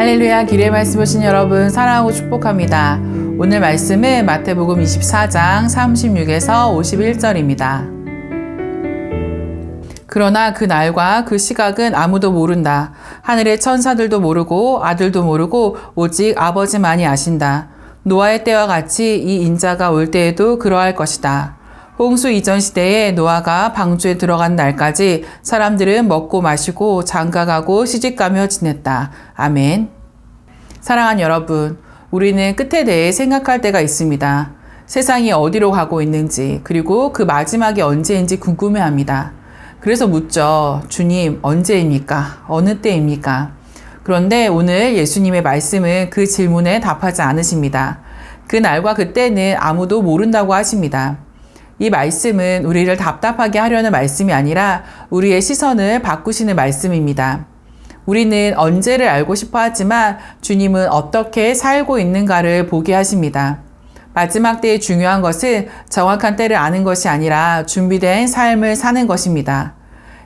할렐루야, 길의 말씀 보신 여러분 사랑하고 축복합니다. 오늘 말씀은 마태복음 24장 36에서 51절입니다. 그러나 그 날과 그 시각은 아무도 모른다. 하늘의 천사들도 모르고 아들도 모르고 오직 아버지만이 아신다. 노아의 때와 같이 이 인자가 올 때에도 그러할 것이다. 홍수 이전 시대에 노아가 방주에 들어간 날까지 사람들은 먹고 마시고 장가가고 시집가며 지냈다. 아멘. 사랑하는 여러분, 우리는 끝에 대해 생각할 때가 있습니다. 세상이 어디로 가고 있는지, 그리고 그 마지막이 언제인지 궁금해합니다. 그래서 묻죠. 주님, 언제입니까? 어느 때입니까? 그런데 오늘 예수님의 말씀은 그 질문에 답하지 않으십니다. 그 날과 그때는 아무도 모른다고 하십니다. 이 말씀은 우리를 답답하게 하려는 말씀이 아니라 우리의 시선을 바꾸시는 말씀입니다. 우리는 언제를 알고 싶어 하지만 주님은 어떻게 살고 있는가를 보게 하십니다. 마지막 때에 중요한 것은 정확한 때를 아는 것이 아니라 준비된 삶을 사는 것입니다.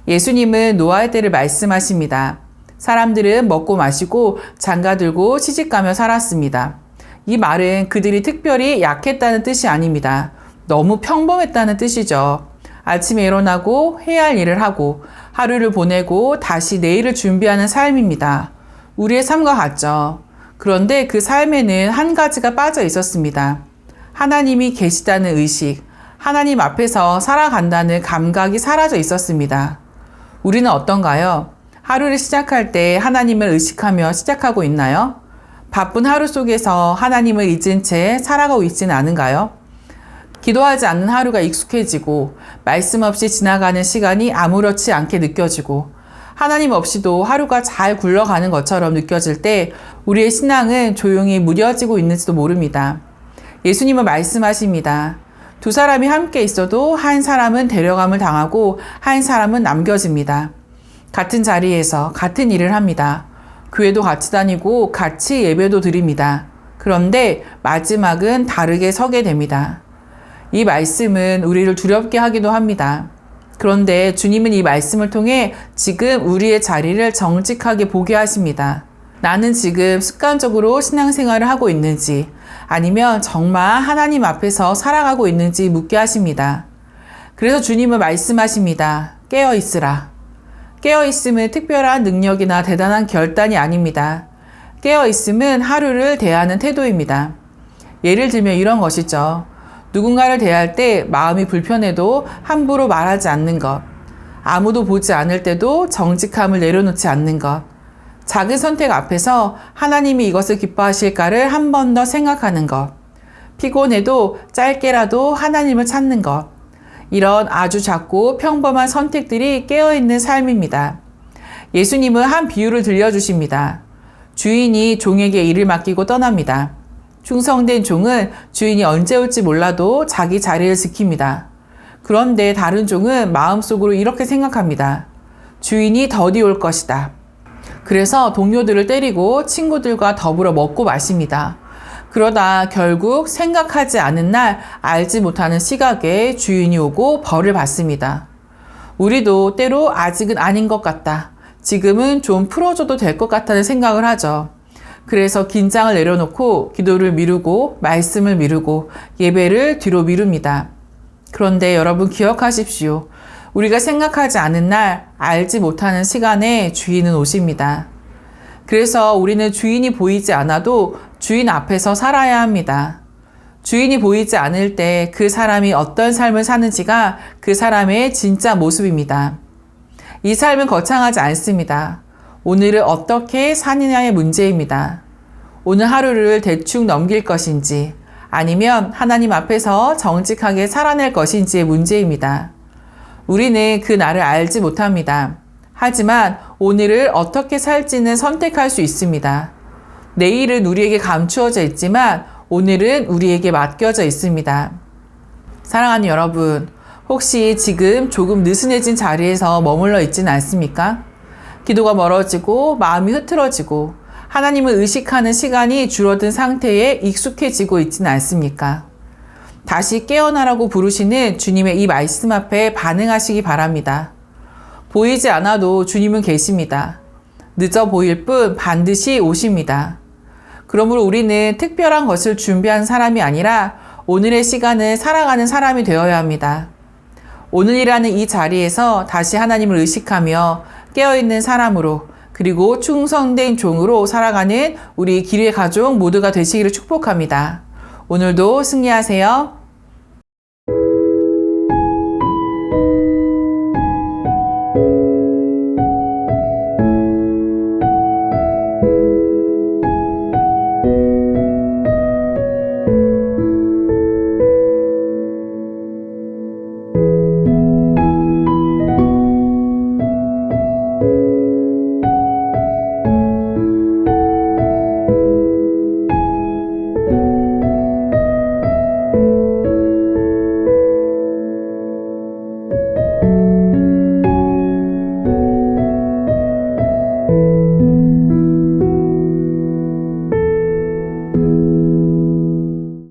예수님은 노아의 때를 말씀하십니다. 사람들은 먹고 마시고 장가들고 시집가며 살았습니다. 이 말은 그들이 특별히 약했다는 뜻이 아닙니다. 너무 평범했다는 뜻이죠. 아침에 일어나고 해야 할 일을 하고 하루를 보내고 다시 내일을 준비하는 삶입니다. 우리의 삶과 같죠. 그런데 그 삶에는 한 가지가 빠져 있었습니다. 하나님이 계시다는 의식, 하나님 앞에서 살아간다는 감각이 사라져 있었습니다. 우리는 어떤가요? 하루를 시작할 때 하나님을 의식하며 시작하고 있나요? 바쁜 하루 속에서 하나님을 잊은 채 살아가고 있지는 않은가요? 기도하지 않는 하루가 익숙해지고 말씀 없이 지나가는 시간이 아무렇지 않게 느껴지고 하나님 없이도 하루가 잘 굴러가는 것처럼 느껴질 때 우리의 신앙은 조용히 무뎌지고 있는지도 모릅니다. 예수님은 말씀하십니다. 두 사람이 함께 있어도 한 사람은 데려감을 당하고 한 사람은 남겨집니다. 같은 자리에서 같은 일을 합니다. 교회도 같이 다니고 같이 예배도 드립니다. 그런데 마지막은 다르게 서게 됩니다. 이 말씀은 우리를 두렵게 하기도 합니다. 그런데 주님은 이 말씀을 통해 지금 우리의 자리를 정직하게 보게 하십니다. 나는 지금 습관적으로 신앙생활을 하고 있는지 아니면 정말 하나님 앞에서 살아가고 있는지 묻게 하십니다. 그래서 주님은 말씀하십니다. 깨어있으라. 깨어있음은 특별한 능력이나 대단한 결단이 아닙니다. 깨어있음은 하루를 대하는 태도입니다. 예를 들면 이런 것이죠. 누군가를 대할 때 마음이 불편해도 함부로 말하지 않는 것. 아무도 보지 않을 때도 정직함을 내려놓지 않는 것. 작은 선택 앞에서 하나님이 이것을 기뻐하실까를 한 번 더 생각하는 것. 피곤해도 짧게라도 하나님을 찾는 것. 이런 아주 작고 평범한 선택들이 깨어있는 삶입니다. 예수님은 한 비유를 들려주십니다. 주인이 종에게 일을 맡기고 떠납니다. 충성된 종은 주인이 언제 올지 몰라도 자기 자리를 지킵니다. 그런데 다른 종은 마음속으로 이렇게 생각합니다. 주인이 더디 올 것이다. 그래서 동료들을 때리고 친구들과 더불어 먹고 마십니다. 그러다 결국 생각하지 않은 날 알지 못하는 시각에 주인이 오고 벌을 받습니다. 우리도 때로 아직은 아닌 것 같다. 지금은 좀 풀어줘도 될 것 같다는 생각을 하죠. 그래서 긴장을 내려놓고 기도를 미루고 말씀을 미루고 예배를 뒤로 미룹니다. 그런데 여러분 기억하십시오. 우리가 생각하지 않은 날 알지 못하는 시간에 주인은 오십니다. 그래서 우리는 주인이 보이지 않아도 주인 앞에서 살아야 합니다. 주인이 보이지 않을 때 그 사람이 어떤 삶을 사는지가 그 사람의 진짜 모습입니다. 이 삶은 거창하지 않습니다. 오늘을 어떻게 사느냐의 문제입니다. 오늘 하루를 대충 넘길 것인지 아니면 하나님 앞에서 정직하게 살아낼 것인지의 문제입니다. 우리는 그 날을 알지 못합니다. 하지만 오늘을 어떻게 살지는 선택할 수 있습니다. 내일은 우리에게 감추어져 있지만 오늘은 우리에게 맡겨져 있습니다. 사랑하는 여러분, 혹시 지금 조금 느슨해진 자리에서 머물러 있지는 않습니까? 기도가 멀어지고 마음이 흐트러지고 하나님을 의식하는 시간이 줄어든 상태에 익숙해지고 있지는 않습니까? 다시 깨어나라고 부르시는 주님의 이 말씀 앞에 반응하시기 바랍니다. 보이지 않아도 주님은 계십니다. 늦어 보일 뿐 반드시 오십니다. 그러므로 우리는 특별한 것을 준비한 사람이 아니라 오늘의 시간을 살아가는 사람이 되어야 합니다. 오늘이라는 이 자리에서 다시 하나님을 의식하며 깨어있는 사람으로 그리고 충성된 종으로 살아가는 우리 기류의 가족 모두가 되시기를 축복합니다. 오늘도 승리하세요.